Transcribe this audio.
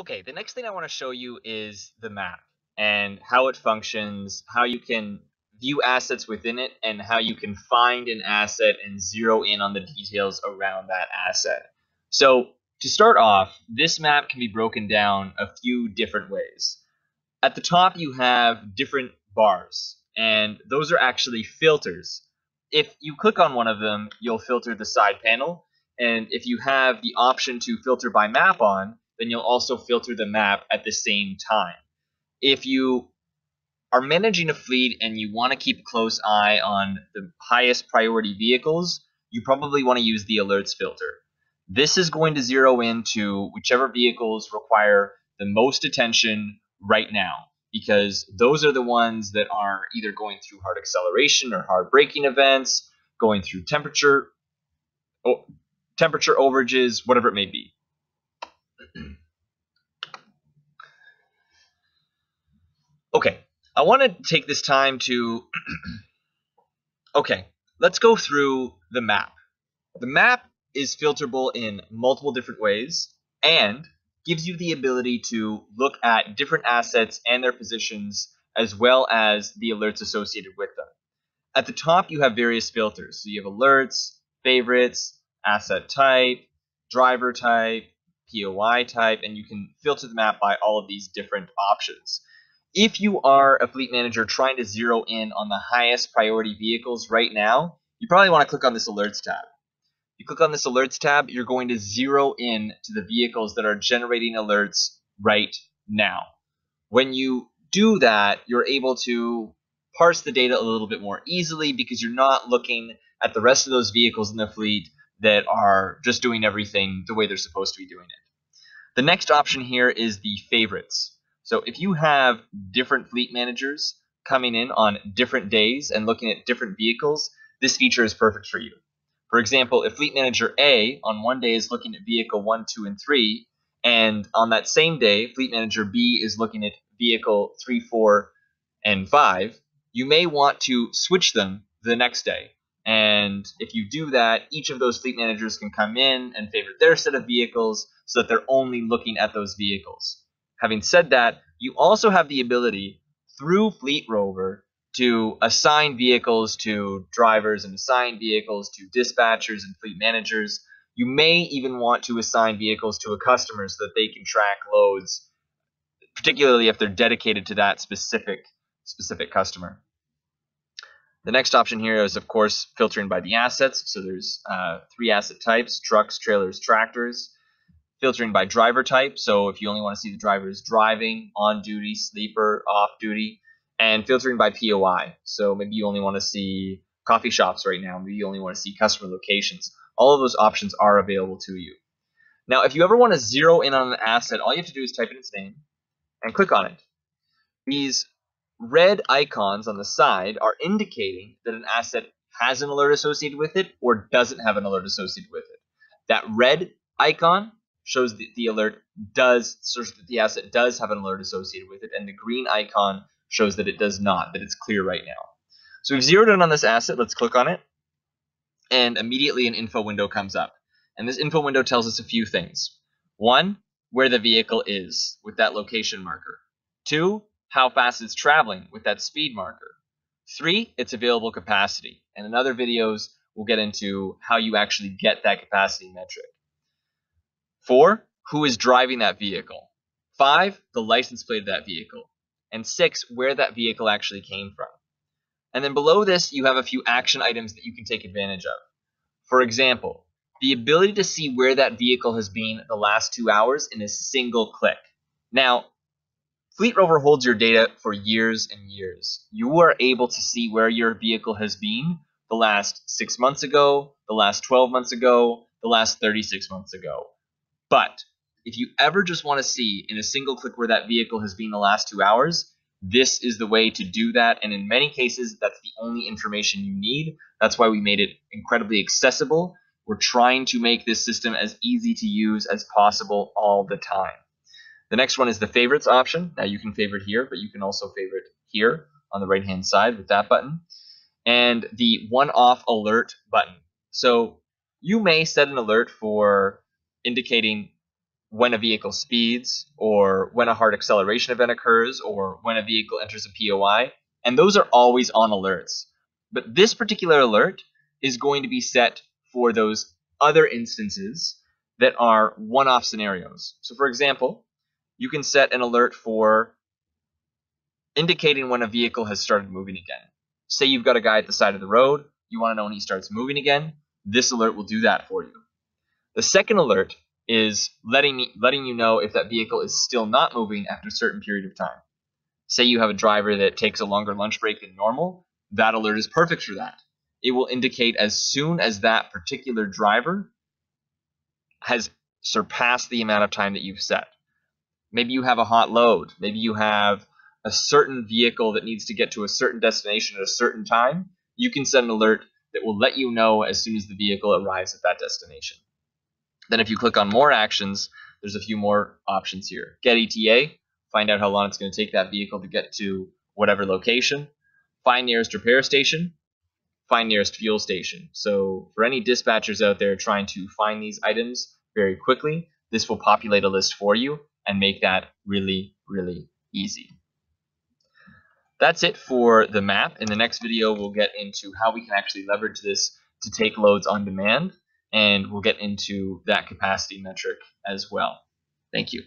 Okay, the next thing I want to show you is the map and how it functions, how you can view assets within it, and how you can find an asset and zero in on the details around that asset. So to start off, this map can be broken down a few different ways. At the top, you have different bars, and those are actually filters. If you click on one of them, you'll filter the side panel, and if you have the option to filter by map on, then you'll also filter the map at the same time. If you are managing a fleet and you want to keep a close eye on the highest priority vehicles, you probably want to use the alerts filter. This is going to zero in to whichever vehicles require the most attention right now, because those are the ones that are either going through hard acceleration or hard braking events, going through temperature overages, whatever it may be. Okay, I want to take this time to okay, let's go through the map. The map is filterable in multiple different ways and gives you the ability to look at different assets and their positions, as well as the alerts associated with them. At the top, you have various filters. So you have alerts, favorites, asset type, driver type, POI type, and you can filter the map by all of these different options. If you are a fleet manager trying to zero in on the highest priority vehicles right now, you probably want to click on this alerts tab. You click on this alerts tab, you're going to zero in to the vehicles that are generating alerts right now. When you do that, you're able to parse the data a little bit more easily because you're not looking at the rest of those vehicles in the fleet that are just doing everything the way they're supposed to be doing it. The next option here is the favorites. So if you have different fleet managers coming in on different days and looking at different vehicles, this feature is perfect for you. For example, if Fleet Manager A on one day is looking at vehicle 1, 2, and 3, and on that same day, Fleet Manager B is looking at vehicle 3, 4, and 5, you may want to switch them the next day. And if you do that, each of those fleet managers can come in and favorite their set of vehicles so that they're only looking at those vehicles. Having said that, you also have the ability through FleetRover to assign vehicles to drivers and assign vehicles to dispatchers and fleet managers. You may even want to assign vehicles to a customer so that they can track loads, particularly if they're dedicated to that specific customer. The next option here is, of course, filtering by the assets. So there's 3 asset types: trucks, trailers, tractors. Filtering by driver type. So if you only want to see the drivers driving, on duty, sleeper, off duty. And filtering by POI. So maybe you only want to see coffee shops right now. Maybe you only want to see customer locations. All of those options are available to you. Now, if you ever want to zero in on an asset, all you have to do is type in its name and click on it. These red icons on the side are indicating that an asset has an alert associated with it or doesn't have an alert associated with it. That red icon shows that the asset does have an alert associated with it, and the green icon shows that it does not, that it's clear right now. So we've zeroed in on this asset. Let's click on it, and immediately an info window comes up. And this info window tells us a few things. 1, where the vehicle is with that location marker. 2, how fast it's traveling with that speed marker. 3, its available capacity. And in other videos, we'll get into how you actually get that capacity metric. 4, who is driving that vehicle. 5, the license plate of that vehicle. And 6, where that vehicle actually came from. And then below this, you have a few action items that you can take advantage of. For example, the ability to see where that vehicle has been the last 2 hours in a single click. Now, FleetRover holds your data for years and years. You are able to see where your vehicle has been the last 6 months ago, the last 12 months ago, the last 36 months ago. But if you ever just want to see in a single click where that vehicle has been the last 2 hours, this is the way to do that. And in many cases, that's the only information you need. That's why we made it incredibly accessible. We're trying to make this system as easy to use as possible all the time. The next one is the favorites option. Now you can favorite here, but you can also favorite here on the right-hand side with that button. And the one-off alert button. So you may set an alert for indicating when a vehicle speeds, or when a hard acceleration event occurs, or when a vehicle enters a POI, and those are always on alerts. But this particular alert is going to be set for those other instances that are one-off scenarios. So for example, you can set an alert for indicating when a vehicle has started moving again. Say you've got a guy at the side of the road, you want to know when he starts moving again, this alert will do that for you. The second alert is letting you know if that vehicle is still not moving after a certain period of time. Say you have a driver that takes a longer lunch break than normal, that alert is perfect for that. It will indicate as soon as that particular driver has surpassed the amount of time that you've set. Maybe you have a hot load. Maybe you have a certain vehicle that needs to get to a certain destination at a certain time. You can set an alert that will let you know as soon as the vehicle arrives at that destination. Then if you click on more actions, there's a few more options here. Get ETA, find out how long it's going to take that vehicle to get to whatever location. Find nearest repair station, find nearest fuel station. So for any dispatchers out there trying to find these items very quickly, this will populate a list for you and make that really, really easy. That's it for the map. In the next video, we'll get into how we can actually leverage this to take loads on demand, and we'll get into that capacity metric as well. Thank you.